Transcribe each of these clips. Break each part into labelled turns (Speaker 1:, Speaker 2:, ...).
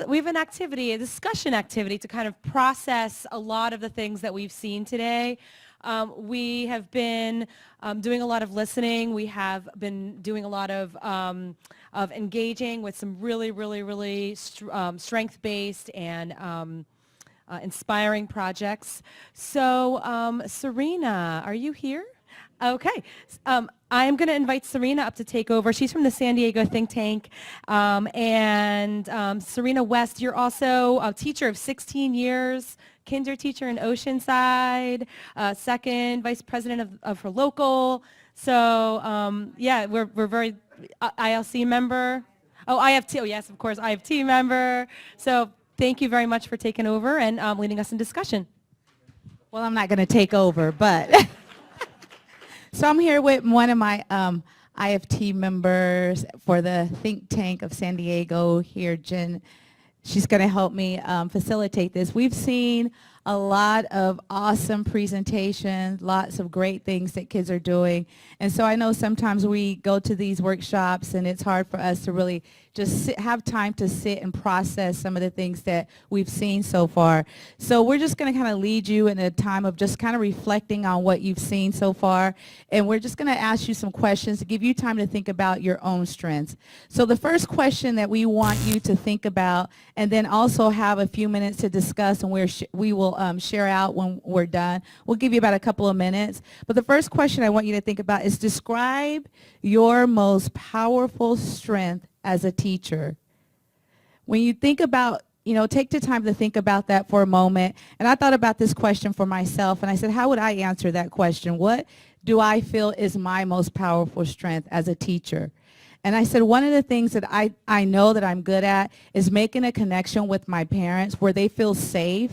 Speaker 1: we have an activity, a discussion activity to kind of process a lot of the things that we've seen today. We have been doing a lot of listening. We have been doing a lot of engaging with some really strength-based and inspiring projects. So, Serena, are you here? Okay. I'm going to invite Serena up to take over. She's from the San Diego think tank. Serena West, you're also a teacher of 16 years, kinder teacher in Oceanside, second vice president of her local. So, yeah, we're very ILC member. Oh, IFT. Oh, yes, of course, IFT member. So thank you very much for taking over and leading us in discussion.
Speaker 2: Well, I'm not going to take over, but so I'm here with one of my IFT members for the think tank of San Diego here, Jen. She's going to help me facilitate this. We've seen a lot of awesome presentations, lots of great things that kids are doing. And so I know sometimes we go to these workshops and it's hard for us to really just have time to sit and process some of the things that we've seen so far. So we're just going to kind of lead you in a time of just kind of reflecting on what you've seen so far. And we're just going to ask you some questions to give you time to think about your own strengths. So the first question that we want you to think about, and then also have a few minutes to discuss, and we will share out when we're done. We'll give you about a couple of minutes. But the first question I want you to think about is describe your most powerful strength as a teacher. When you think about, take the time to think about that for a moment. And I thought about this question for myself, and I said, how would I answer that question? What do I feel is my most powerful strength as a teacher? And I said, one of the things that I know that I'm good at is making a connection with my parents where they feel safe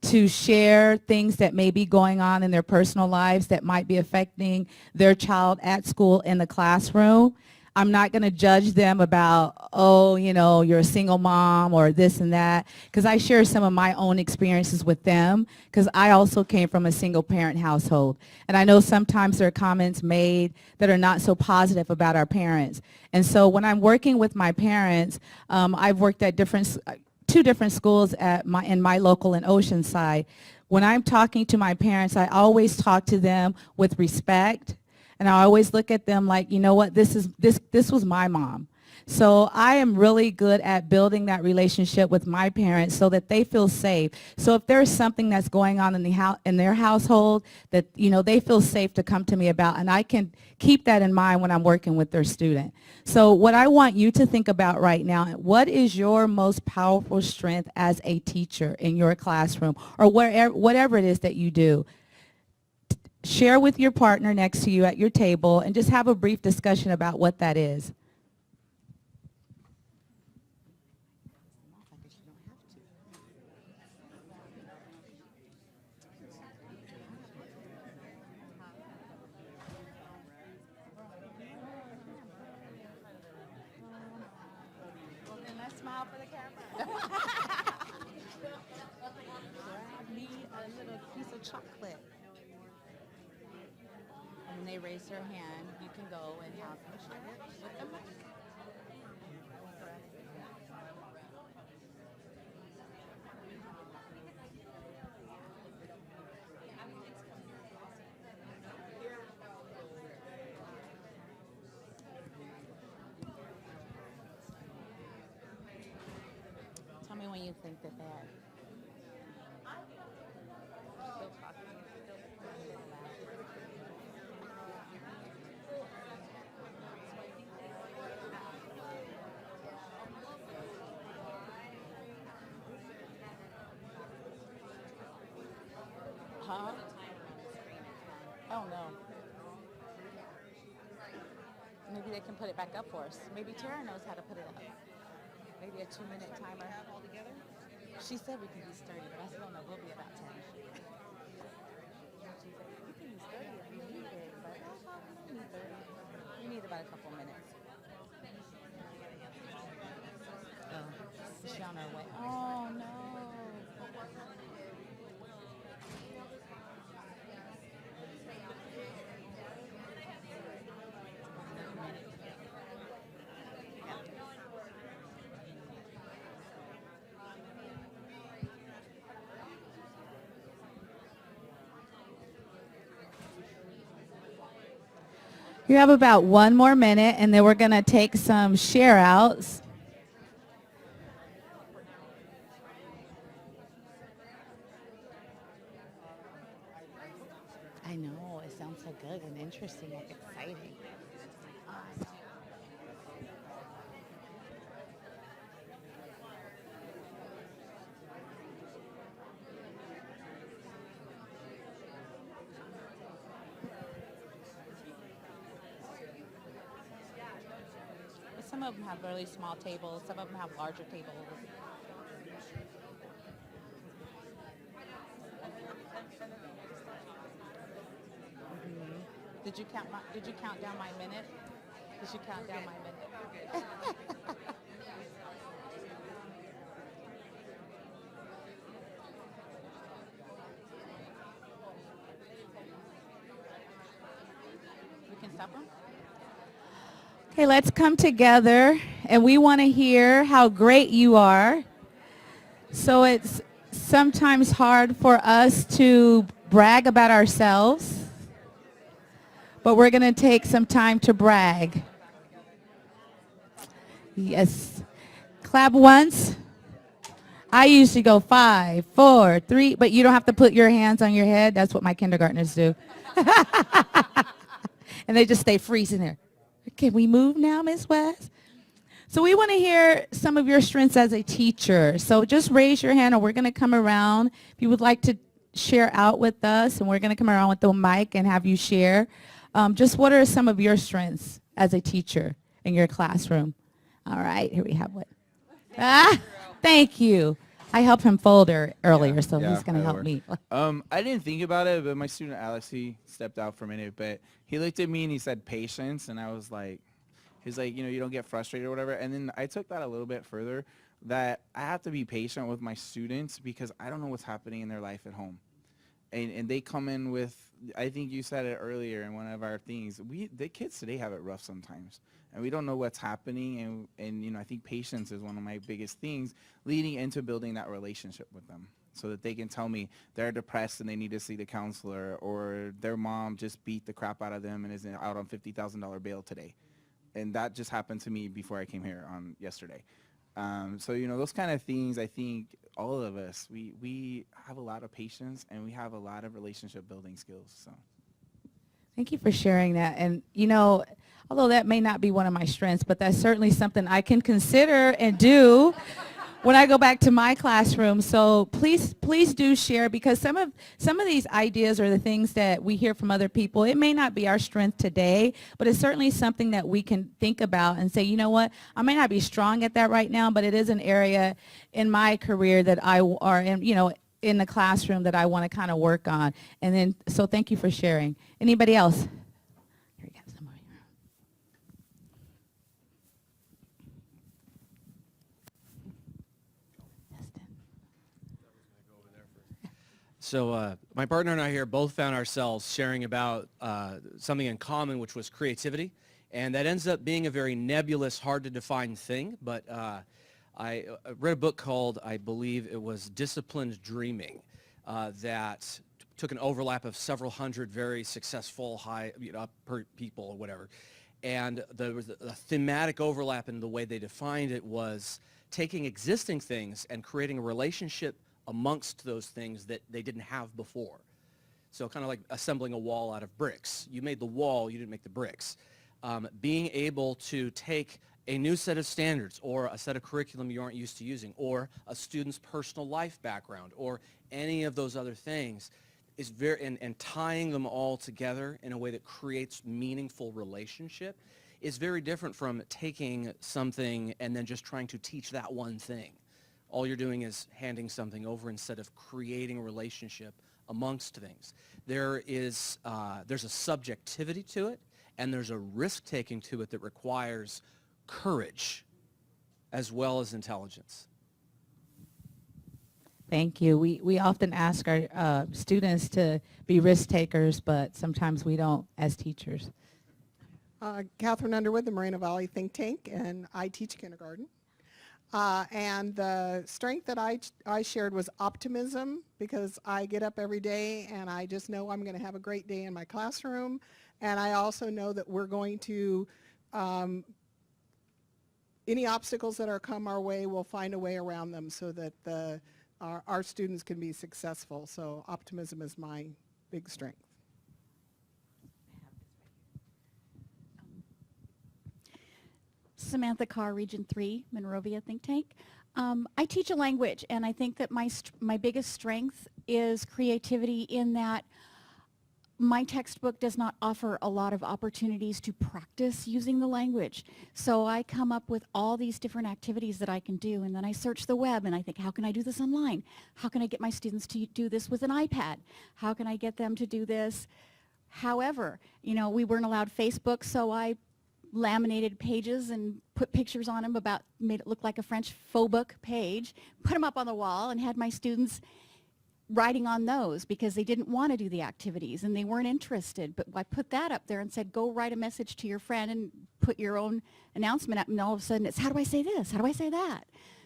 Speaker 2: to share things that may be going on in their personal lives that might be affecting their child at school in the classroom. I'm not going to judge them about, oh, you're a single mom or this and that, because I share some of my own experiences with them, because I also came from a single parent household. And I know sometimes there are comments made that are not so positive about our parents. And so when I'm working with my parents, I've worked at two different schools in my local in Oceanside. When I'm talking to my parents, I always talk to them with respect. And I always look at them like, you know what, this was my mom. So I am really good at building that relationship with my parents so that they feel safe. So if there's something that's going on in their household that, they feel safe to come to me about, and I can keep that in mind when I'm working with their student. So what I want you to think about right now, what is your most powerful strength as a teacher in your classroom or whatever it is that you do? Share with your partner next to you at your table and just have a brief discussion about what that is. Well, then let's smile for the camera. Grab me a little piece of chocolate. When they raise their hand, you can go and have them share it with them. Tell me when you think that. Huh? Oh no. Maybe they can put it back up for us. Maybe Tara knows how to put it up. Maybe a 2-minute timer. She said we can use 30, but I still know we'll be about 10. We can use 30 if you need it, but we need 30. We need about a couple minutes. Oh, is she on her way? Oh no. You have about 1 more minute, and then we're going to take some share outs. I know, it sounds so good and interesting and exciting. Some of them have really small tables. Some of them have larger tables. Did you count down my minute? Did you count down my minute? We can stop them? Okay, let's come together, and we want to hear how great you are. So it's sometimes hard for us to brag about ourselves, but we're going to take some time to brag. Yes. Clap once. I usually go 5, 4, 3, but you don't have to put your hands on your head. That's what my kindergartners do. And they just stay freezing there. Can we move now, Ms. West? So we want to hear some of your strengths as a teacher. So just raise your hand, and we're going to come around. If you would like to share out with us, and we're going to come around with the mic and have you share. Just what are some of your strengths as a teacher in your classroom? All right, here we have one. Thank you. I helped him fold earlier, so he's going to help me.
Speaker 3: I didn't think about it, but my student Alex, he stepped out for a minute, but he looked at me and he said patience, and I was like, he's like, you don't get frustrated or whatever. And then I took that a little bit further, that I have to be patient with my students because I don't know what's happening in their life at home. And they come in with, I think you said it earlier in one of our things, the kids today have it rough sometimes. And we don't know what's happening. And I think patience is one of my biggest things leading into building that relationship with them so that they can tell me they're depressed and they need to see the counselor, or their mom just beat the crap out of them and is out on $50,000 bail today. And that just happened to me before I came here on yesterday. So, those kind of things, I think all of us, we have a lot of patience and we have a lot of relationship building skills. So.
Speaker 2: Thank you for sharing that. And, although that may not be one of my strengths, but that's certainly something I can consider and do when I go back to my classroom. So please do share, because some of these ideas are the things that we hear from other people. It may not be our strength today, but it's certainly something that we can think about and say, you know what, I may not be strong at that right now, but it is an area in my career that in the classroom that I want to kind of work on. And then, so thank you for sharing. Anybody else? Here we go, some more here.
Speaker 4: So my partner and I here both found ourselves sharing about something in common, which was creativity. And that ends up being a very nebulous, hard to define thing. But I read a book called, I believe it was Disciplined Dreaming, that took an overlap of several hundred very successful high people or whatever. And there was a thematic overlap in the way they defined it was taking existing things and creating a relationship amongst those things that they didn't have before. So kind of like assembling a wall out of bricks. You made the wall, you didn't make the bricks. Being able to take a new set of standards or a set of curriculum you aren't used to using, or a student's personal life background, or any of those other things, is and tying them all together in a way that creates meaningful relationship is very different from taking something and then just trying to teach that one thing. All you're doing is handing something over instead of creating a relationship amongst things. There's a subjectivity to it, and there's a risk-taking to it that requires courage as well as intelligence.
Speaker 2: Thank you. We often ask our students to be risk takers, but sometimes we don't as teachers.
Speaker 5: Catherine Underwood, the Moreno Valley think tank, and I teach kindergarten. And the strength that I shared was optimism, because I get up every day and I just know I'm going to have a great day in my classroom, And I also know that we're going to, any obstacles that are come our way, we'll find a way around them so that our students can be successful. So optimism is my big strength.
Speaker 6: Samantha Carr, Region 3, Monrovia Think Tank. I teach a language, and I think that my biggest strength is creativity in that my textbook does not offer a lot of opportunities to practice using the language. So I come up with all these different activities that I can do, and then I search the web and I think, how can I do this online? How can I get my students to do this with an iPad? How can I get them to do this? However, you know, we weren't allowed Facebook, so I laminated pages and put pictures on them made it look like a French faux book page, put them up on the wall, and had my students writing on those because they didn't want to do the activities and they weren't interested. But I put that up there and said, go write a message to your friend and put your own announcement up, and all of a sudden it's, how do I say this? How do I say that?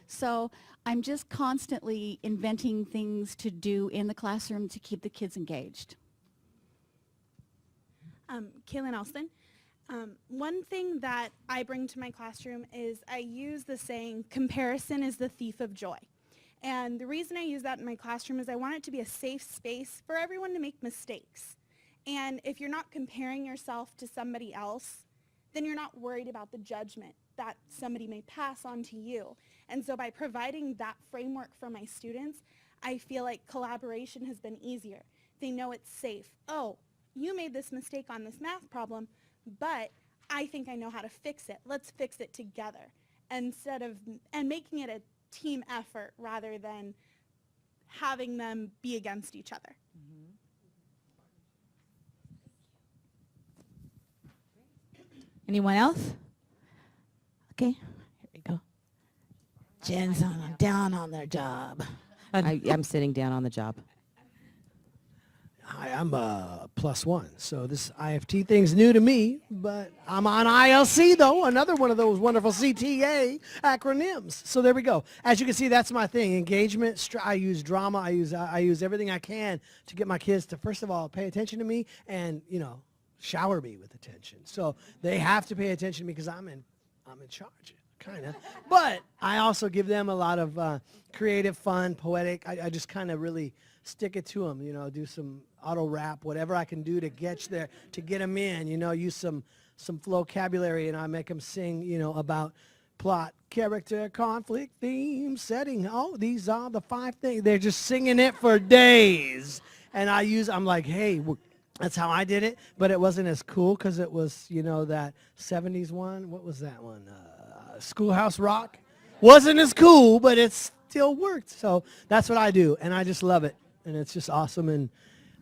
Speaker 6: So I'm just constantly inventing things to do in the classroom to keep the kids engaged.
Speaker 7: Kaylin Alston. One thing that I bring to my classroom is I use the saying, comparison is the thief of joy. And the reason I use that in my classroom is I want it to be a safe space for everyone to make mistakes. And if you're not comparing yourself to somebody else, then you're not worried about the judgment that somebody may pass on to you. And so by providing that framework for my students, I feel like collaboration has been easier. They know it's safe. Oh, you made this mistake on this math problem, but I think I know how to fix it. Let's fix it together. And making it a team effort rather than having them be against each other.
Speaker 2: Anyone else? Okay, here we go. Jen's down on their job.
Speaker 8: I'm sitting down on the job.
Speaker 9: Hi, I'm +1, so this IFT thing's new to me, but I'm on ILC though, another one of those wonderful CTA acronyms. So there we go. As you can see, that's my thing, engagement. I use drama. I use everything I can to get my kids to, first of all, pay attention to me and, you know, shower me with attention. So they have to pay attention to me because I'm in charge, kind of. But I also give them a lot of creative, fun, poetic. I just kind of really stick it to them, you know, do some auto rap, whatever I can do to get them in, you know, use some vocabulary, and I make them sing, you know, about plot, character, conflict, theme, setting. Oh, these are the 5 things. They're just singing it for days. And I'm like, hey, that's how I did it, but it wasn't as cool because it was, you know, that 70s one. What was that one? Schoolhouse Rock. Wasn't as cool, but it still worked. So that's what I do, and I just love it. And it's just awesome, and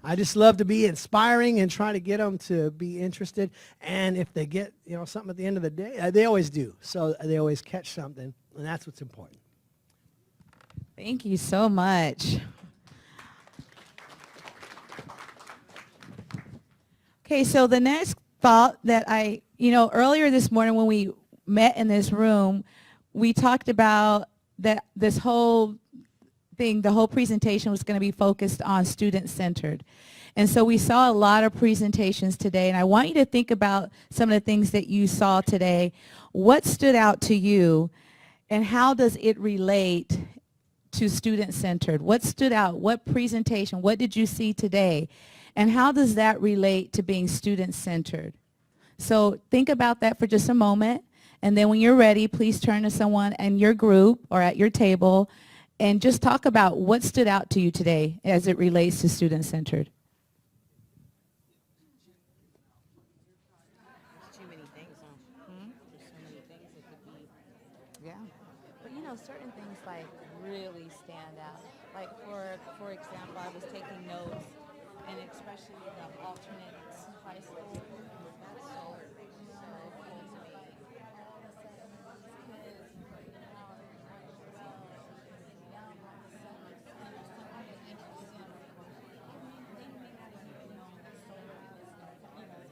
Speaker 9: I just love to be inspiring and try to get them to be interested. And if they get, you know, something at the end of the day, they always do. So they always catch something, and that's what's important.
Speaker 2: Thank you so much. Okay, so the next thought that earlier this morning when we met in this room, we talked about that this whole thing, the whole presentation was going to be focused on student-centered. And so we saw a lot of presentations today, and I want you to think about some of the things that you saw today. What stood out to you, and how does it relate to student-centered? What stood out? What presentation? What did you see today? And how does that relate to being student-centered? So think about that for just a moment, and then when you're ready, please turn to someone in your group or at your table and just talk about what stood out to you today as it relates to student-centered.
Speaker 8: Too many things, huh? There's so many things that could be. Yeah. But you know, certain things like really stand out. Like for example, I was taking notes, and especially the alternate high school. That's so cool to me.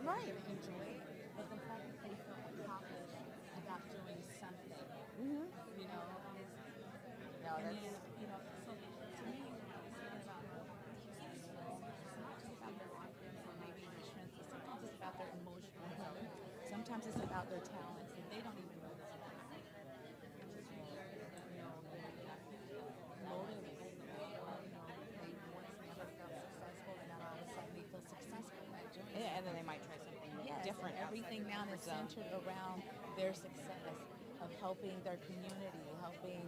Speaker 8: Right. Enjoy it, but the fact that they feel accomplished about doing something, you know, is, no, that's, you know, so to me, it's about teaching skills. It's not just about their confidence or maybe their strengths, but sometimes it's about their everything now is centered around their success of helping their community, helping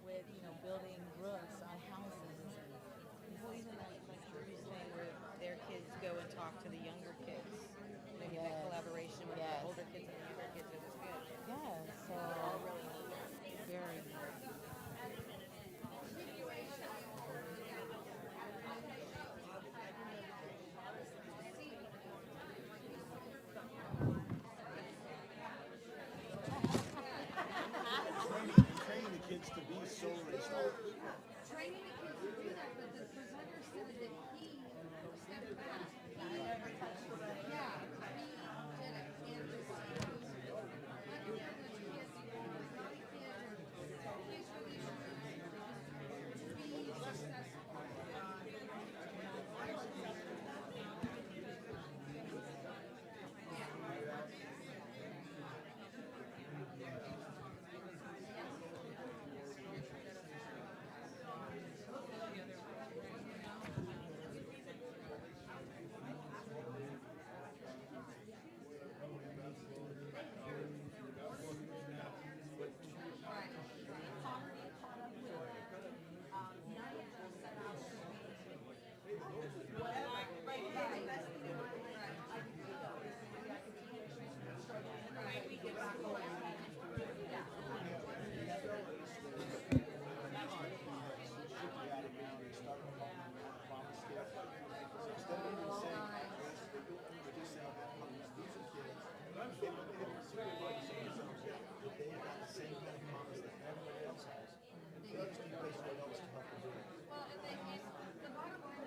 Speaker 8: with, building roofs on houses.
Speaker 10: Well, even like you were saying, where their kids go and talk to the younger kids, maybe that
Speaker 8: Yes.
Speaker 10: collaboration with
Speaker 8: Yes.
Speaker 10: the older kids and the younger kids, it was good.
Speaker 8: Yeah, so
Speaker 10: All really neat.
Speaker 8: very neat.
Speaker 11: Training the kids to be so responsible.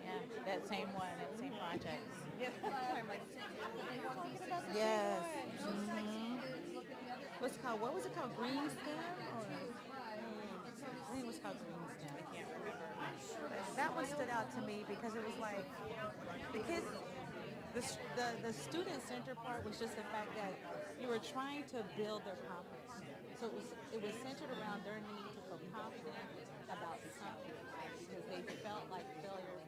Speaker 8: Yeah, that same one, that same project.
Speaker 10: Yes.
Speaker 8: Yes. What's it called? What was it called? Green Stem? I think it was called Green Stem. I can't remember.
Speaker 10: That one stood out to me because it was like the kids, the student center part was just the fact that you were trying to build their confidence. So it was centered around their need to feel confident about something because they felt like failures.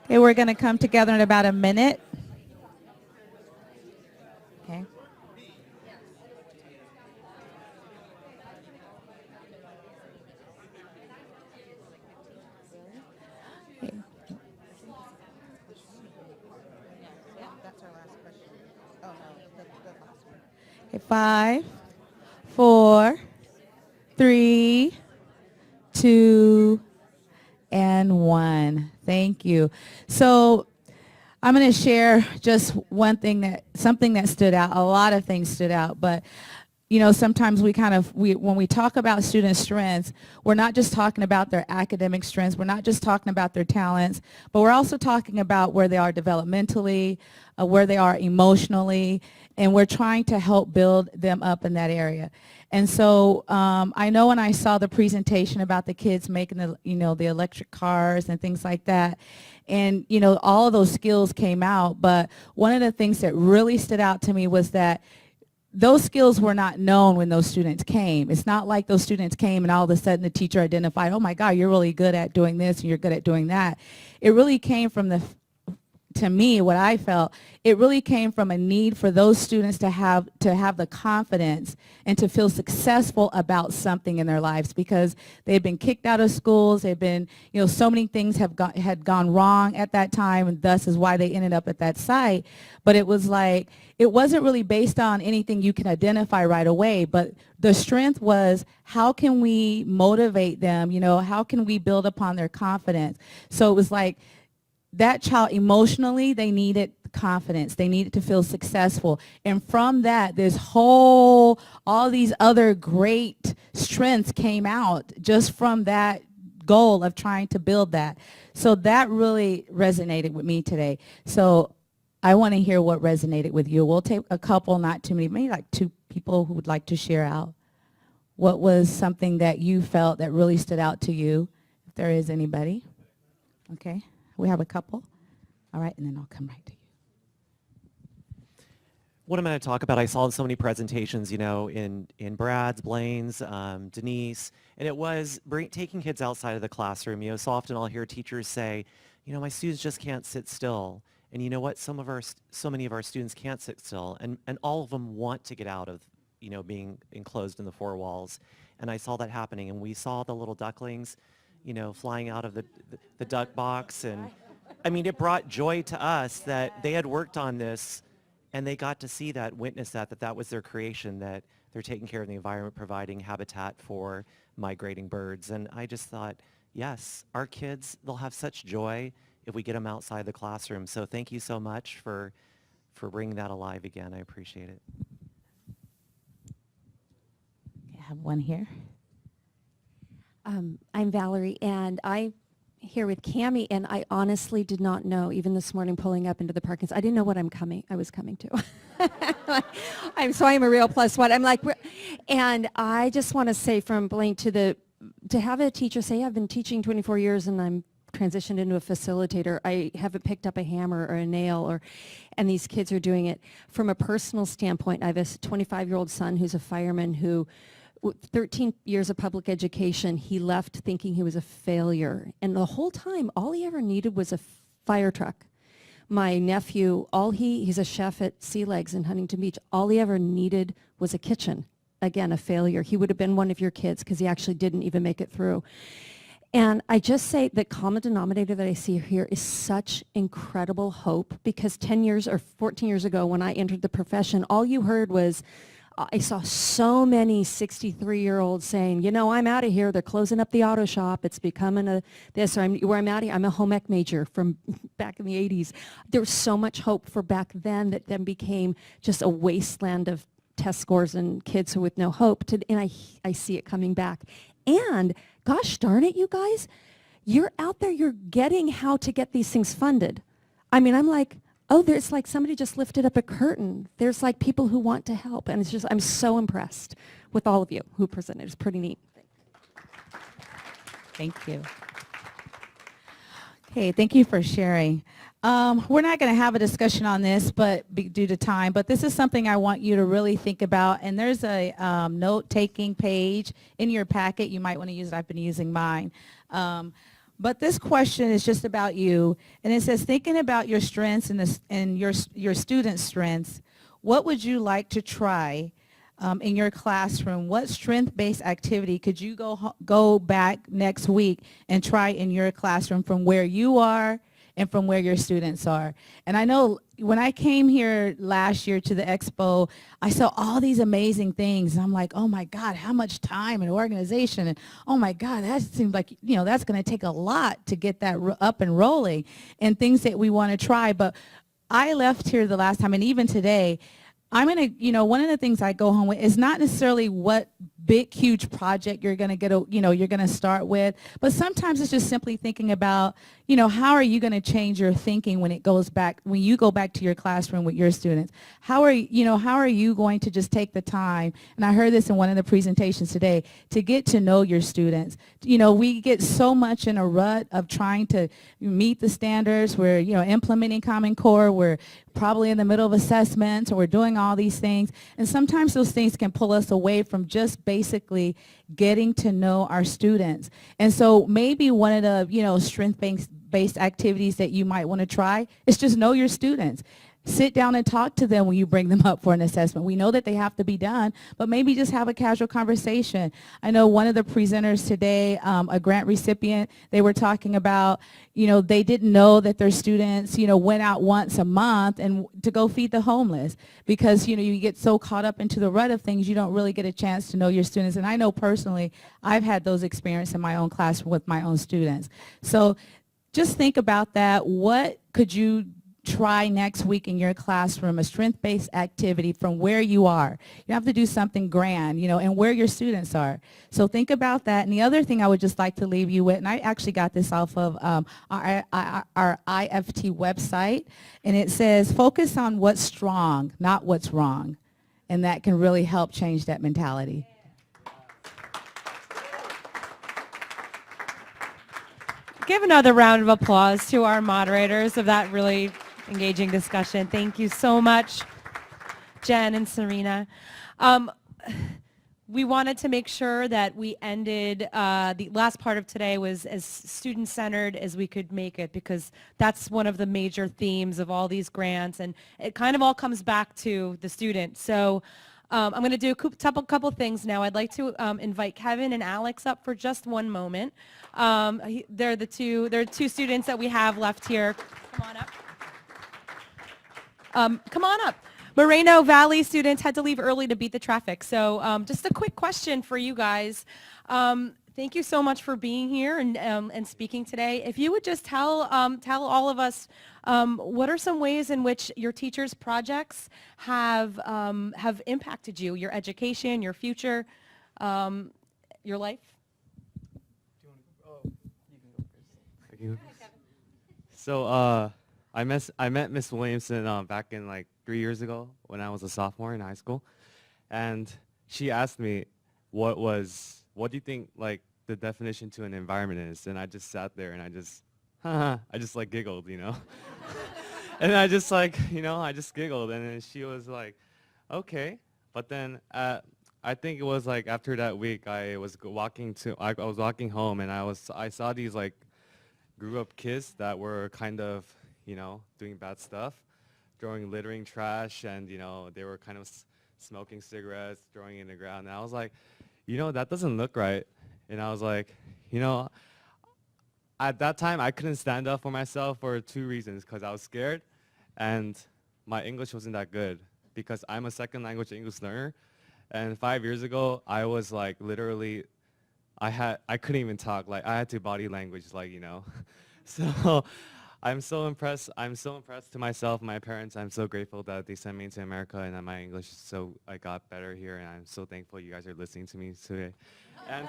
Speaker 2: Okay, we're going to come together in about a minute. Okay. Okay.
Speaker 8: Yeah, that's our last question. Oh, no, the last one.
Speaker 2: Okay, 5, 4, 3, 2, and 1. Thank you. So I'm going to share just something that stood out. A lot of things stood out, but sometimes when we talk about student strengths, we're not just talking about their academic strengths, we're not just talking about their talents, but we're also talking about where they are developmentally, where they are emotionally, and we're trying to help build them up in that area. And so I know when I saw the presentation about the kids making the electric cars and things like that, and all of those skills came out, but one of the things that really stood out to me was that those skills were not known when those students came. It's not like those students came and all of a sudden the teacher identified, oh my God, you're really good at doing this and you're good at doing that. It really came from to me, what I felt, it really came from a need for those students to have the confidence and to feel successful about something in their lives because they've been kicked out of schools. They've been, so many things had gone wrong at that time, and thus is why they ended up at that site. But it was like, it wasn't really based on anything you can identify right away, but the strength was how can we motivate them, how can we build upon their confidence? So it was like, that child emotionally, they needed confidence. They needed to feel successful. And from that, all these other great strengths came out just from that goal of trying to build that. So that really resonated with me today. So I want to hear what resonated with you. We'll take a couple, not too many, maybe like 2 people who would like to share out. What was something that you felt that really stood out to you, if there is anybody? Okay. We have a couple. All right, and then I'll come right to you.
Speaker 12: what I'm going to talk about, I saw so many presentations, in Brad's, Blaine's, Denise, and it was taking kids outside of the classroom. So often I'll hear teachers say, my students just can't sit still. And you know what? So many of our students can't sit still, and all of them want to get out of, being enclosed in the four walls. And I saw that happening, and we saw the little ducklings, flying out of the duck box. And I mean, it brought joy to us that they had worked on this, and they got to see that, witness that was their creation, that they're taking care of the environment, providing habitat for migrating birds. And I just thought, yes, our kids, they'll have such joy if we get them outside the classroom. So thank you so much for bringing that alive again. I appreciate it.
Speaker 2: I have one here.
Speaker 13: I'm Valerie, and I'm here with Cammie, and I honestly did not know, even this morning pulling up into the parking lot, I didn't know what I was coming to. I'm a real plus one. I'm like, and I just want to say from Blaine to have a teacher say, I've been teaching 24 years and I'm transitioned into a facilitator. I haven't picked up a hammer or a nail, and these kids are doing it. From a personal standpoint, I have a 25-year-old son who's a fireman who, 13 years of public education, he left thinking he was a failure. And the whole time, all he ever needed was a fire truck. My nephew, he's a chef at Sea Legs in Huntington Beach. All he ever needed was a kitchen. Again, a failure. He would have been one of your kids because he actually didn't even make it through. And I just say the common denominator that I see here is such incredible hope, because 10 years or 14 years ago when I entered the profession, all you heard was, I saw so many 63-year-olds saying, I'm out of here. They're closing up the auto shop. It's becoming this, or I'm out of here. I'm a home ec major from back in the 80s. There was so much hope for back then that then became just a wasteland of test scores and kids with no hope. And I see it coming back. And gosh darn it, you guys, you're out there, you're getting how to get these things funded. I mean, I'm like, oh, there's like somebody just lifted up a curtain. There's like people who want to help. And it's just, I'm so impressed with all of you who presented. It's pretty neat.
Speaker 2: Thank you. Okay, thank you for sharing. We're not going to have a discussion on this, but due to time, but this is something I want you to really think about. And there's a note-taking page in your packet. You might want to use it. I've been using mine. But this question is just about you, and it says, thinking about your strengths and your students' strengths, what would you like to try in your classroom? What strength-based activity could you go back next week and try in your classroom from where you are and from where your students are? And I know when I came here last year to the Expo, I saw all these amazing things. And I'm like, oh my God, how much time and organization. And oh my God, that seems like, that's going to take a lot to get that up and rolling, and things that we want to try. But I left here the last time, and even today, I'm going to, one of the things I go home with is not necessarily what big, huge project you're going to get, you're going to start with, but sometimes it's just simply thinking about, how are you going to change your thinking when you go back to your classroom with your students? How are you going to just take the time, and I heard this in one of the presentations today, to get to know your students? We get so much in a rut of trying to meet the standards. We're, implementing Common Core. We're probably in the middle of assessments, or we're doing all these things. And sometimes those things can pull us away from just basically getting to know our students. And so maybe one of the, strength-based activities that you might want to try is just know your students. Sit down and talk to them when you bring them up for an assessment. We know that they have to be done, but maybe just have a casual conversation. I know one of the presenters today, a grant recipient, they were talking about, they didn't know that their students, went out once a month and to go feed the homeless, because, you get so caught up into the rut of things, you don't really get a chance to know your students. And I know personally, I've had those experiences in my own classroom with my own students. So just think about that. What could you try next week in your classroom, a strength-based activity from where you are? You have to do something grand, and where your students are. So think about that. And the other thing I would just like to leave you with, and I actually got this off of our IFT website, and it says, focus on what's strong, not what's wrong. And that can really help change that mentality.
Speaker 1: Give another round of applause to our moderators of that really engaging discussion. Thank you so much. Jen and Serena. We wanted to make sure that we ended, the last part of today was as student-centered as we could make it, because that's one of the major themes of all these grants, and it kind of all comes back to the student. So I'm going to do a couple things now. I'd like to invite Kevin and Alex up for just one moment. They're two students that we have left here. Come on up. Come on up. Moreno Valley students had to leave early to beat the traffic. So just a quick question for you guys. Thank you so much for being here and speaking today. If you would just tell all of us what are some ways in which your teachers' projects have impacted you, your education, your future, your life?
Speaker 14: So I met Miss Williamson back in like 3 years ago when I was a sophomore in high school, and she asked me what do you think like the definition to an environment is, and I just sat there and I just like giggled, you know. And I just like, you know, I just giggled, and then she was like, okay. But then I think it was like after that week I was walking home, and I saw these like grew up kids that were kind of, you know, doing bad stuff, littering trash, and, you know, they were kind of smoking cigarettes, throwing it in the ground. And I was like, you know, that doesn't look right. And I was like, you know, at that time I couldn't stand up for myself for 2 reasons, because I was scared and my English wasn't that good, because I'm a second language English learner. And 5 years ago, I was like literally, I couldn't even talk. Like I had to body language, like, you know. So I'm so impressed to myself, my parents. I'm so grateful that they sent me to America and that my English I got better here, and I'm so thankful you guys are listening to me today. And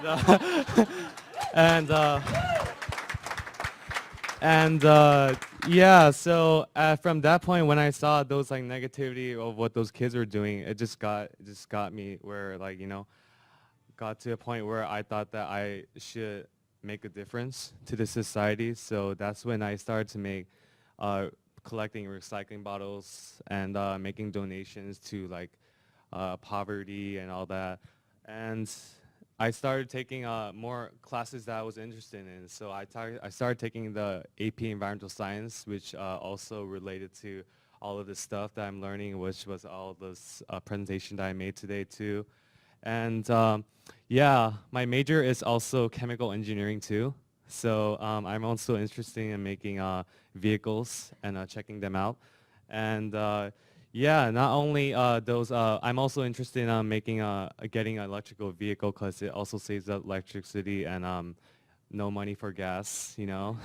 Speaker 14: yeah, so from that point, when I saw those like negativity of what those kids were doing, it just got me where, like, you know, got to a point where I thought that I should make a difference to the society. So that's when I started to make collecting recycling bottles and making donations to like poverty and all that. And I started taking more classes that I was interested in. So I started taking the AP Environmental Science, which also related to all of this stuff that I'm learning, which was all this presentation that I made today too. And yeah, my major is also chemical engineering too. So I'm also interested in making vehicles and checking them out. And yeah, not only those, I'm also interested in getting an electrical vehicle, because it also saves electricity and no money for gas, you know.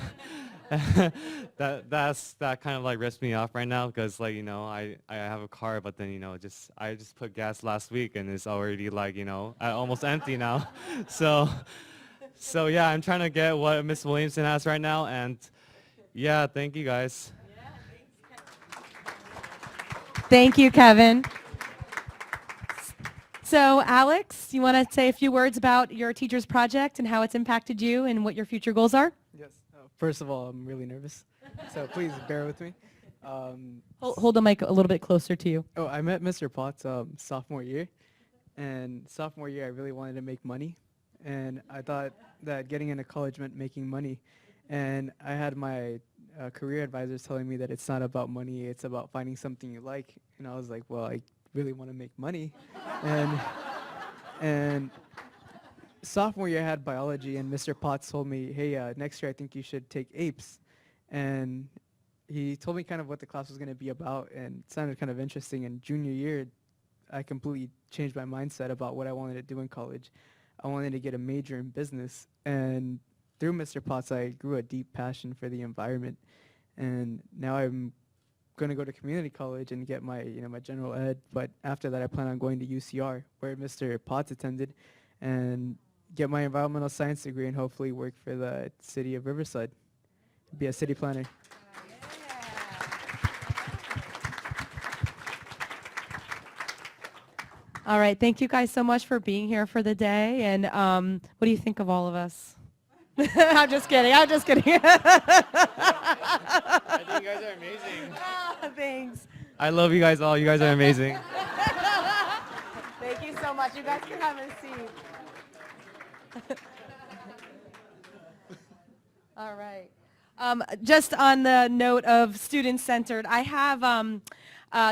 Speaker 14: that kind of like rips me off right now, because, like, you know, I have a car, but then, you know, I just put gas last week and it's already, like, you know, almost empty now. So yeah, I'm trying to get what Miss Williamson has right now, and yeah, thank you guys.
Speaker 1: Thank you, Kevin. So Alex, you want to say a few words about your teacher's project and how it's impacted you and what your future goals are?
Speaker 15: Yes. First of all, I'm really nervous, so please bear with me.
Speaker 1: Hold the mic a little bit closer to you.
Speaker 15: Oh, I met Mr. Potts sophomore year, and sophomore year I really wanted to make money, and I thought that getting into college meant making money, and I had my career advisors telling me that it's not about money, it's about finding something you like, and I was like, well, I really want to make money, and sophomore year I had biology, and Mr. Potts told me, hey, next year I think you should take APES, and he told me kind of what the class was going to be about, and it sounded kind of interesting. And junior year, I completely changed my mindset about what I wanted to do in college. I wanted to get a major in business, and through Mr. Potts, I grew a deep passion for the environment, and now I'm going to go to community college and get my, my general ed, but after that I plan on going to UCR, where Mr. Potts attended, and get my environmental science degree and hopefully work for the city of Riverside, be a city planner.
Speaker 1: All right, thank you guys so much for being here for the day, and what do you think of all of us? I'm just kidding.
Speaker 14: I think you guys are amazing.
Speaker 1: Thanks.
Speaker 14: I love you guys all. You guys are amazing.
Speaker 16: much. You guys can have a seat.
Speaker 1: All right. Just on the note of student-centered, I have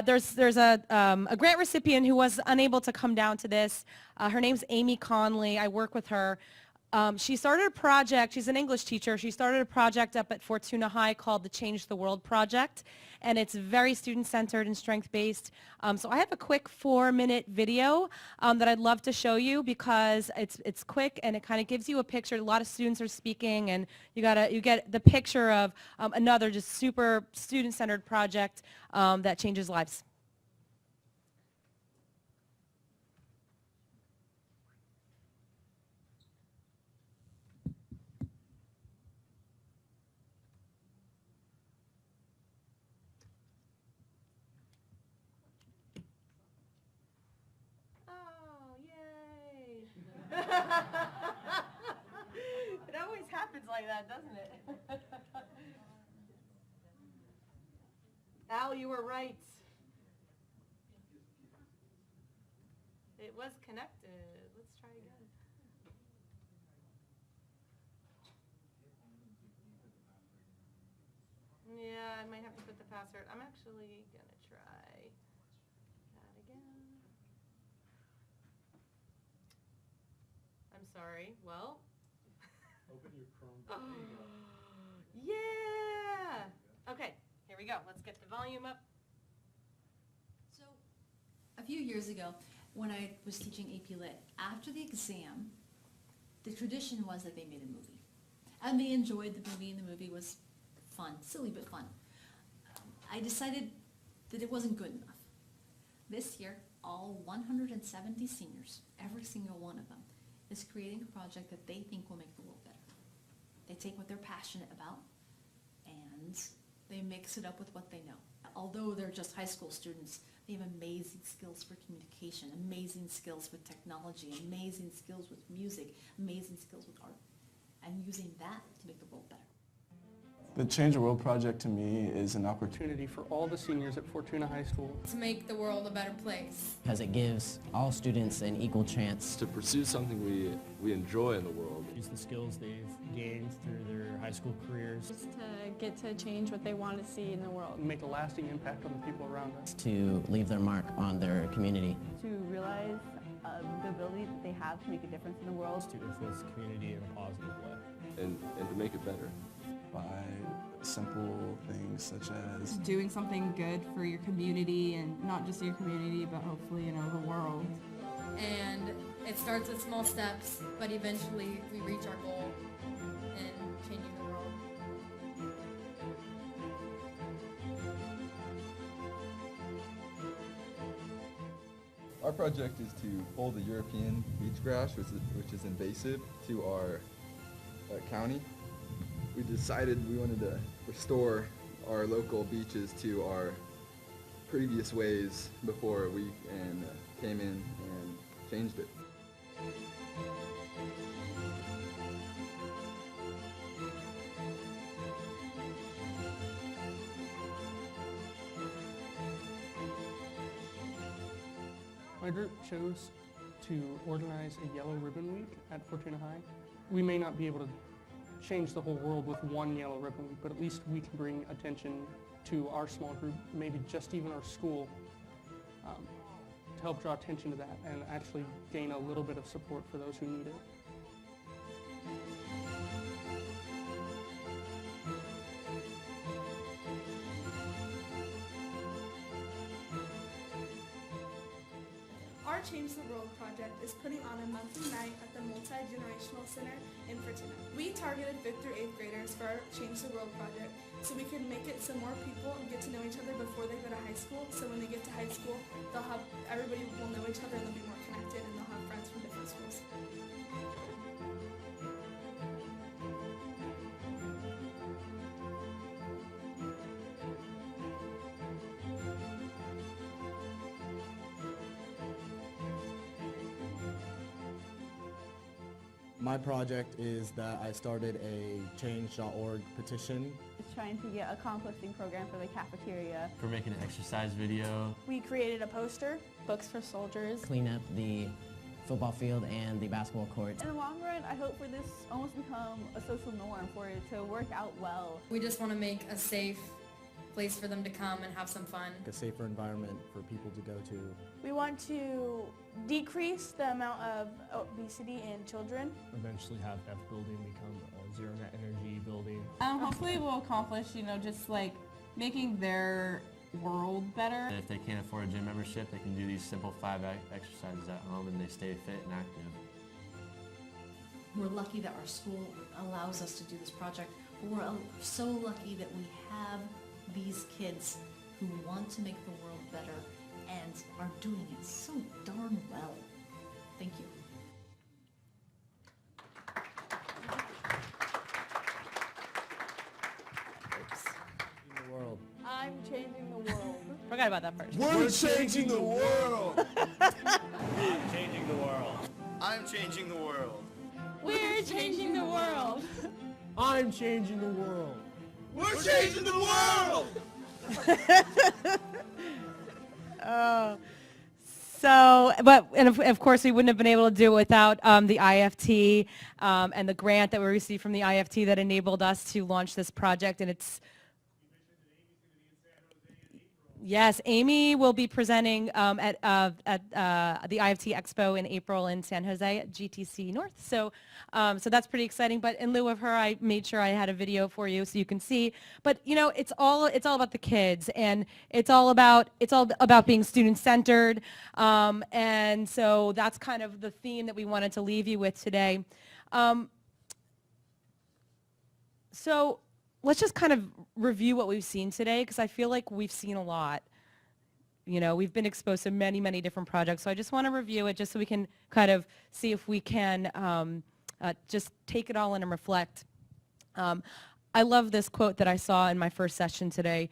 Speaker 1: there's a grant recipient who was unable to come down to this. Her name's Amy Conley. I work with her. She started a project. She's an English teacher. She started a project up at Fortuna High called the Change the World Project, and it's very student-centered and strength-based. So I have a quick 4-minute video that I'd love to show you because it's quick and it kind of gives you a picture. A lot of students are speaking, and you get the picture of another just super student-centered project that changes lives. It always happens like that, doesn't it? Al, you were right. It was connected. Let's try again. Yeah, I might have to put the password. I'm actually going to try that again. I'm sorry. Well.
Speaker 11: Open your Chrome.
Speaker 1: Yeah. Okay, here we go. Let's get the volume up.
Speaker 17: So, a few years ago, when I was teaching AP Lit, after the exam, the tradition was that they made a movie. And they enjoyed the movie, and the movie was fun, silly but fun. I decided that it wasn't good enough. This year, all 170 seniors, every single one of them, is creating a project that they think will make the world better. They take what they're passionate about and they mix it up with what they know. Although they're just high school students, they have amazing skills for communication, amazing skills with technology, amazing skills with music, amazing skills with art, and using that to make the world better.
Speaker 18: The Change the World Project to me is an opportunity
Speaker 15: For all the seniors at Fortuna High School.
Speaker 19: To make the world a better place.
Speaker 20: Because it gives all students an equal chance
Speaker 21: to pursue something we enjoy in the world.
Speaker 22: Use the skills they've gained through their high school careers.
Speaker 23: Just to get to change what they want to see in the world.
Speaker 15: Make a lasting impact on the people around us.
Speaker 20: to leave their mark on their community.
Speaker 24: To realize the ability that they have to make a difference in the world.
Speaker 22: To influence the community in a positive way.
Speaker 21: And to make it better.
Speaker 18: by simple things such as
Speaker 25: doing something good for your community, and not just your community, but hopefully, the world.
Speaker 19: And it starts with small steps, but eventually we reach our goal in changing the world.
Speaker 26: Our project is to pull the European beach grass, which is invasive, to our county. We decided we wanted to restore our local beaches to our previous ways before we came in and changed it.
Speaker 15: My group chose to organize a Yellow Ribbon Week at Fortuna High. We may not be able to change the whole world with one Yellow Ribbon Week, but at least we can bring attention to our small group, maybe just even our school, to help draw attention to that and actually gain a little bit of support for those who need it.
Speaker 27: Our Change the World project is putting on a monthly night at the Multi-Generational Center in Fortuna. We targeted 5th through 8th graders for our Change the World project so we can make it so more people get to know each other before they go to high school. So when they get to high school, everybody will know each other and they'll be more connected and they'll have friends from different schools.
Speaker 28: My project is that I started a change.org petition.
Speaker 24: It's trying to get a composting program for the cafeteria.
Speaker 29: For making an exercise video.
Speaker 27: We created a poster, books for soldiers.
Speaker 20: Clean up the football field and the basketball court.
Speaker 24: In the long run, I hope for this almost become a social norm for it to work out well.
Speaker 19: We just want to make a safe place for them to come and have some fun.
Speaker 28: A safer environment for people to go to.
Speaker 27: We want to decrease the amount of obesity in children.
Speaker 22: Eventually have F building become a zero net energy building.
Speaker 25: Hopefully we'll accomplish, just like making their world better.
Speaker 3: If they can't afford a gym membership, they can do these simple 5 exercises at home and they stay fit and active.
Speaker 17: We're lucky that our school allows us to do this project, but we're so lucky that we have these kids who want to make the world better and are doing it so darn well. Thank you.
Speaker 28: The world.
Speaker 24: I'm changing the world.
Speaker 1: Forgot about that first.
Speaker 28: We're changing the world.
Speaker 22: I'm changing the world.
Speaker 28: I'm changing the world.
Speaker 23: We're changing the world.
Speaker 22: I'm changing the world.
Speaker 28: We're changing the world.
Speaker 1: And of course, we wouldn't have been able to do it without the IFT and the grant that we received from the IFT that enabled us to launch this project. And it's Yes, Amy will be presenting at the IFT Expo in April in San Jose at GTC North. So that's pretty exciting. But in lieu of her, I made sure I had a video for you so you can see. But it's all about the kids, and it's all about being student centered. And so that's kind of the theme that we wanted to leave you with today. So let's just kind of review what we've seen today, because I feel like we've seen a lot. We've been exposed to many, many different projects. So I just want to review it just so we can kind of see if we can just take it all in and reflect. I love this quote that I saw in my first session today.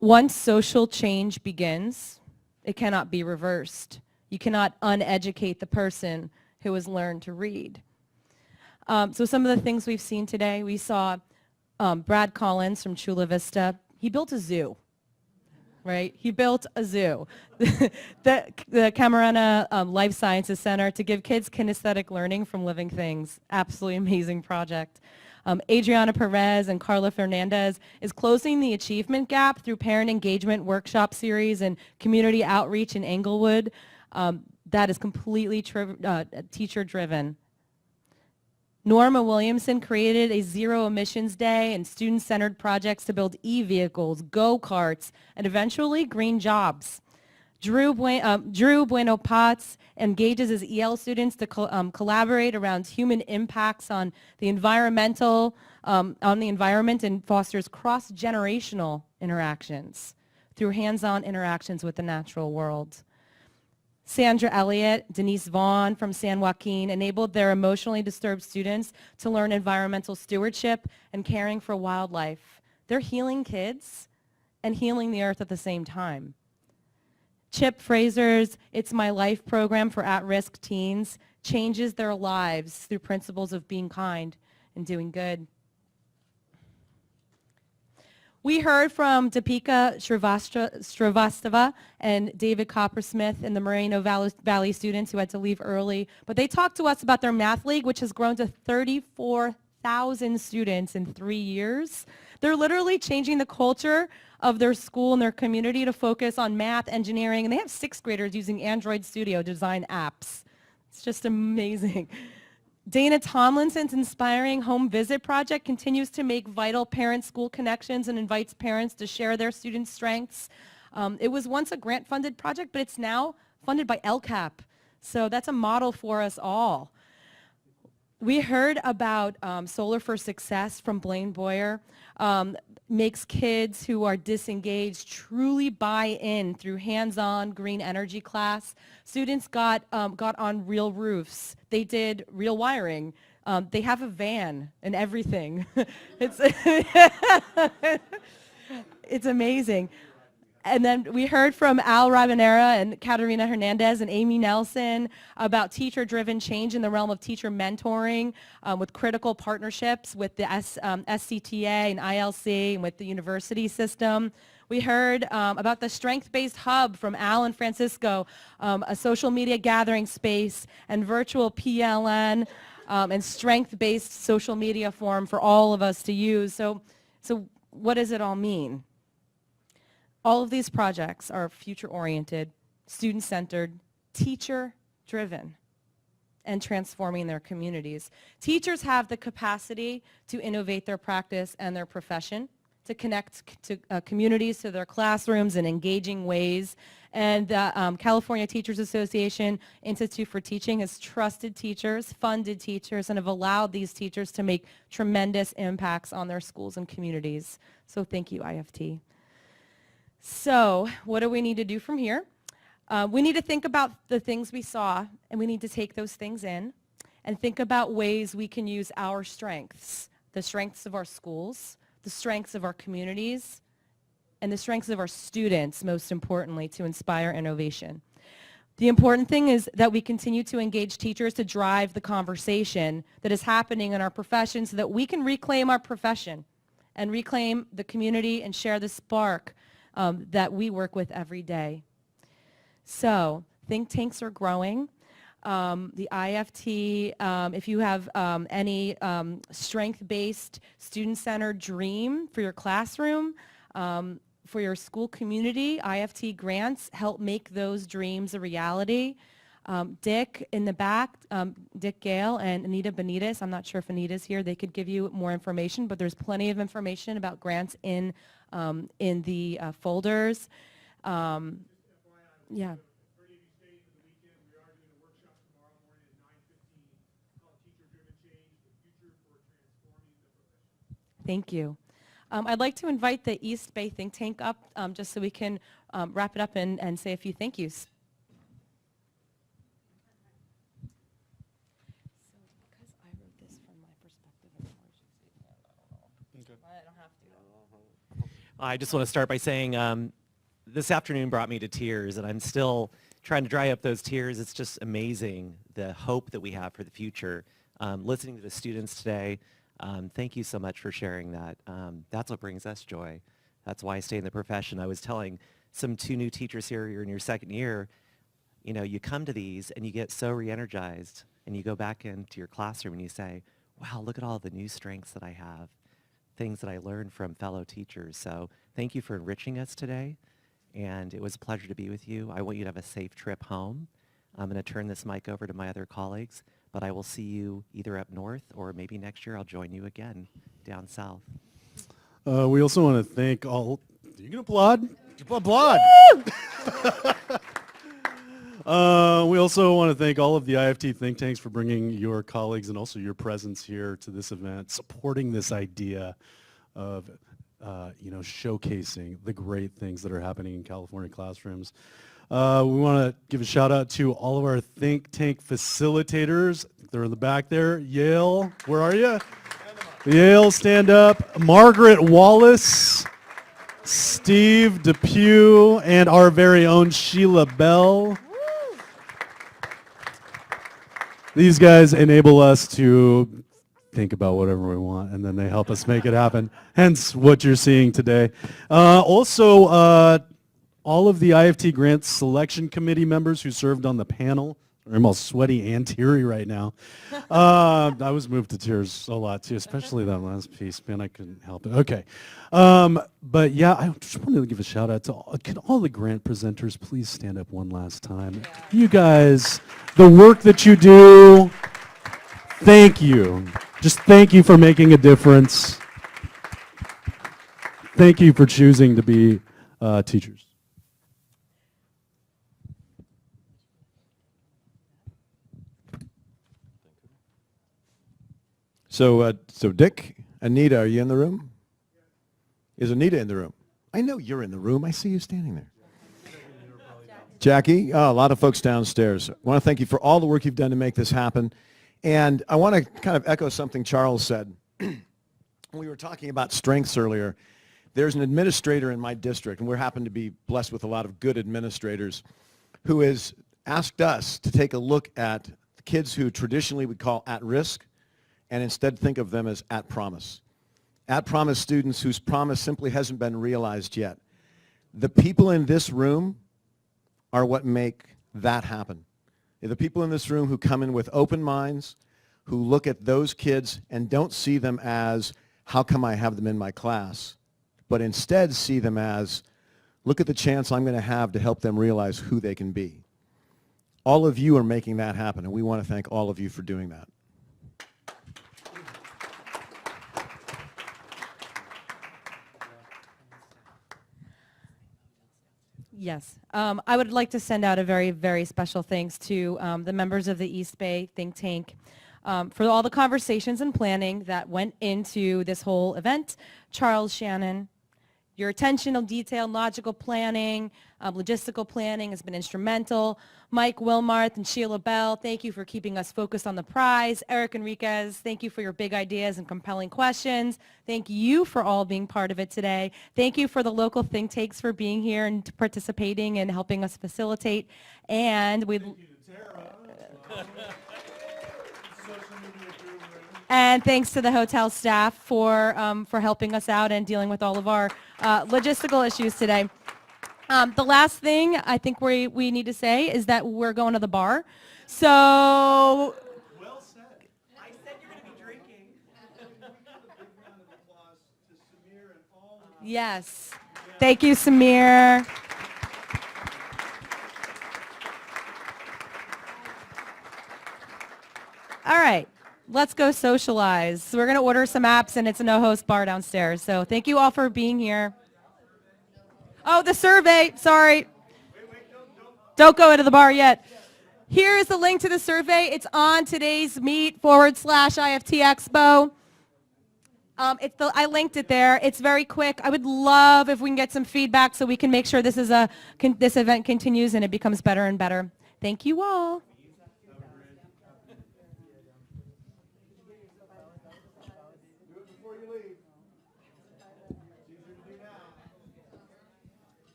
Speaker 1: Once social change begins, it cannot be reversed. You cannot uneducate the person who has learned to read. So some of the things we've seen today, we saw Brad Collins from Chula Vista. He built a zoo, right? He built a zoo. the Camarena Life Sciences Center to give kids kinesthetic learning from living things. Absolutely amazing project. Adriana Perez and Carla Fernandez is closing the achievement gap through parent engagement workshop series and community outreach in Englewood. That is completely teacher-driven. Norma Williamson created a zero emissions day and student-centered projects to build e-vehicles, go-karts, and eventually green jobs. Drew Bueno Potts engages his EL students to collaborate around human impacts on the environment and fosters cross-generational interactions through hands-on interactions with the natural world. Sandra Elliott, Denise Vaughn from San Joaquin enabled their emotionally disturbed students to learn environmental stewardship and caring for wildlife. They're healing kids and healing the earth at the same time. Chip Fraser's It's My Life program for at-risk teens changes their lives through principles of being kind and doing good. We heard from Deepika Srivastava and David Coppersmith and the Moreno Valley students who had to leave early, but they talked to us about their math league, which has grown to 34,000 students in 3 years. They're literally changing the culture of their school and their community to focus on math, engineering, and they have 6th graders using Android Studio to design apps. It's just amazing. Dana Tomlinson's Inspiring Home Visit project continues to make vital parent-school connections and invites parents to share their students' strengths. It was once a grant-funded project, but it's now funded by LCAP. So that's a model for us all. We heard about Solar for Success from Blaine Boyer. Makes kids who are disengaged truly buy in through hands-on green energy class. Students got on real roofs. They did real wiring. They have a van and everything. It's amazing. And then we heard from Al Rabanera and Caterina Hernandez and Amy Nelson about teacher-driven change in the realm of teacher mentoring with critical partnerships with the SCTA and ILC and with the university system. We heard about the Strength-Based Hub from Al and Francisco, a social media gathering space and virtual PLN and strength-based social media forum for all of us to use. So what does it all mean? All of these projects are future-oriented, student-centered, teacher-driven, and transforming their communities. Teachers have the capacity to innovate their practice and their profession, to connect to communities to their classrooms in engaging ways. And the California Teachers Association Institute for Teaching has trusted teachers, funded teachers, and have allowed these teachers to make tremendous impacts on their schools and communities. So thank you, IFT. So what do we need to do from here? We need to think about the things we saw, and we need to take those things in and think about ways we can use our strengths, the strengths of our schools, the strengths of our communities, and the strengths of our students, most importantly, to inspire innovation. The important thing is that we continue to engage teachers to drive the conversation that is happening in our profession so that we can reclaim our profession and reclaim the community and share the spark that we work with every day. So think tanks are growing. The IFT, if you have any strength-based, student-centered dream for your classroom, for your school community, IFT grants help make those dreams a reality. Dick in the back, Dick Gale and Anita Benitez, I'm not sure if Anita's here, they could give you more information, but there's plenty of information about grants in the folders. Yeah. Thank you. I'd like to invite the East Bay think tank up just so we can wrap it up and say a few thank yous. So because I wrote this from my perspective, I don't have to.
Speaker 12: I just want to start by saying this afternoon brought me to tears, and I'm still trying to dry up those tears. It's just amazing, the hope that we have for the future. Listening to the students today, thank you so much for sharing that. That's what brings us joy. That's why I stay in the profession. I was telling two new teachers here, you're in your second year, you know, you come to these and you get so re-energized, and you go back into your classroom and you say, wow, look at all the new strengths that I have, things that I learned from fellow teachers. So thank you for enriching us today, and it was a pleasure to be with you. I want you to have a safe trip home. I'm going to turn this mic over to my other colleagues, but I will see you either up north or maybe next year I'll join you again down south.
Speaker 11: We also want to thank all. You can applaud.
Speaker 4: Applaud.
Speaker 11: We also want to thank all of the IFT think tanks for bringing your colleagues and also your presence here to this event, supporting this idea of showcasing the great things that are happening in California classrooms. We want to give a shout out to all of our think tank facilitators. They're in the back there. Yale, where are you? Yale, stand up. Margaret Wallace, Steve Depew, and our very own Sheila Bell. These guys enable us to think about whatever we want, and then they help us make it happen. Hence what you're seeing today. Also, all of the IFT Grants Selection Committee members who served on the panel. I'm all sweaty and teary right now. I was moved to tears a lot too, especially that last piece. Man, I couldn't help it. Okay. But yeah, I just wanted to give a shout out to can all the grant presenters please stand up one last time? Yeah. You guys, the work that you do, thank you. Just thank you for making a difference. Thank you for choosing to be teachers.
Speaker 4: So Dick, Anita, are you in the room? Is Anita in the room? I know you're in the room. I see you standing there. Jackie, a lot of folks downstairs. I want to thank you for all the work you've done to make this happen. And I want to kind of echo something Charles said. We were talking about strengths earlier. There's an administrator in my district, and we happen to be blessed with a lot of good administrators, who has asked us to take a look at the kids who traditionally we call at risk, and instead think of them as at promise. At promise students whose promise simply hasn't been realized yet. The people in this room are what make that happen. They're the people in this room who come in with open minds, who look at those kids and don't see them as, how come I have them in my class? But instead see them as, look at the chance I'm going to have to help them realize who they can be. All of you are making that happen, and we want to thank all of you for doing that.
Speaker 1: Yes. I would like to send out a very, very special thanks to the members of the East Bay think tank for all the conversations and planning that went into this whole event. Charles Shannon, your attention to detail and logical planning, logistical planning has been instrumental. Mike Wilmarth and Sheila Bell, thank you for keeping us focused on the prize. Eric Enriquez, thank you for your big ideas and compelling questions. Thank you for all being part of it today. Thank you for the local think tanks for being here and participating and helping us facilitate. And we. And thanks to the hotel staff for helping us out and dealing with all of our logistical issues today. The last thing I think we need to say is that we're going to the bar. So.
Speaker 4: Well said. I said you're going to be drinking.
Speaker 1: Yes. Thank you, Samir. All right. Let's go socialize. So we're going to order some apps, and it's a no-host bar downstairs. So thank you all for being here. Oh, the survey. Sorry. Don't go into the bar yet. Here is the link to the survey. It's on today's meet/IFT Expo. I linked it there. It's very quick. I would love if we can get some feedback so we can make sure this event continues and it becomes better and better. Thank you all.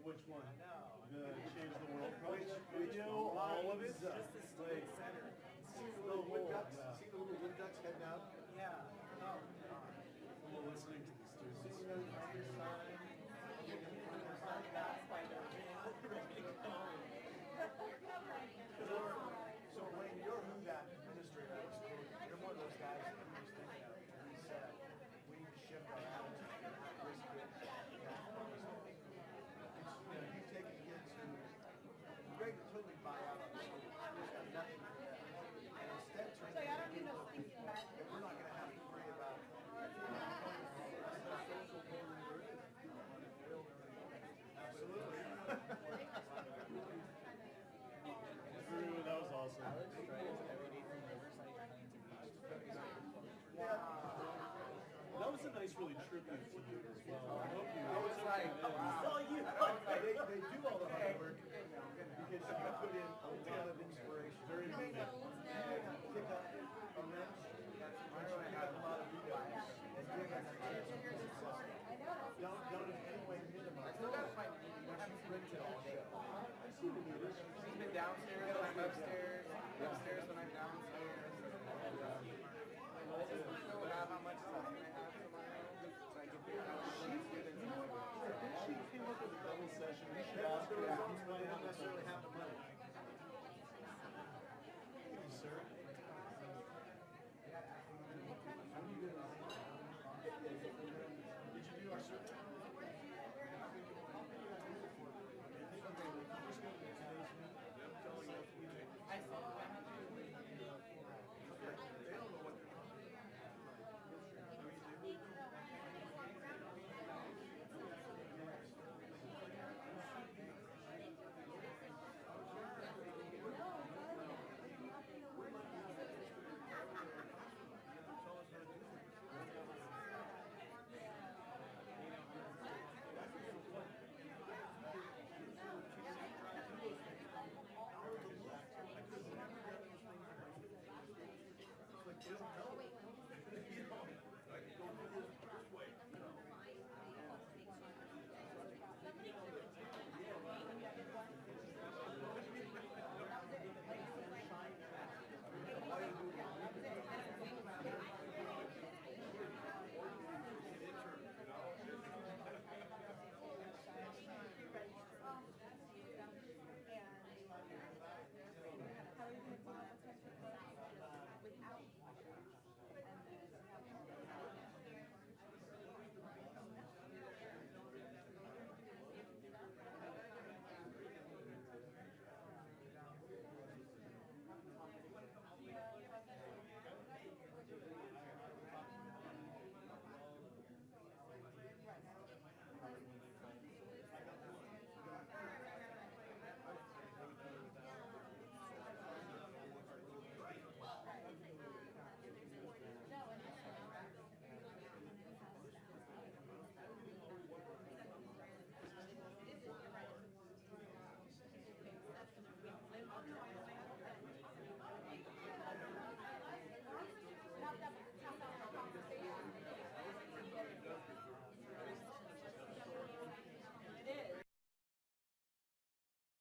Speaker 11: Which one? The Change the World project? Video, all of it? Just the center. See the little wood ducks? See the little wood ducks head down? Yeah. Oh, God. We're listening to the students. So Wayne, you're who that administrator was quoting. You're one of those guys that he was thinking of. And he said, we need to shift our attitude. You've taken kids who great to totally buy out on the school. There's got nothing for them. And instead turn them into people that we're not going to have to worry about. Absolutely. That was awesome. That was a nice, really tribute to you as well. I hope you. I was like, they do all the hard work because you put in a lot of inspiration. Very moving. Pick up a wrench. Pick up a lot of details. And give us a chance to be successful. Don't in any way minimize. Once you print it all, I see the meters. She's been downstairs when I'm upstairs. Upstairs when I'm downstairs. How much time I have tomorrow, so I can figure out what students. She came up with a double session. She asked her, might not necessarily have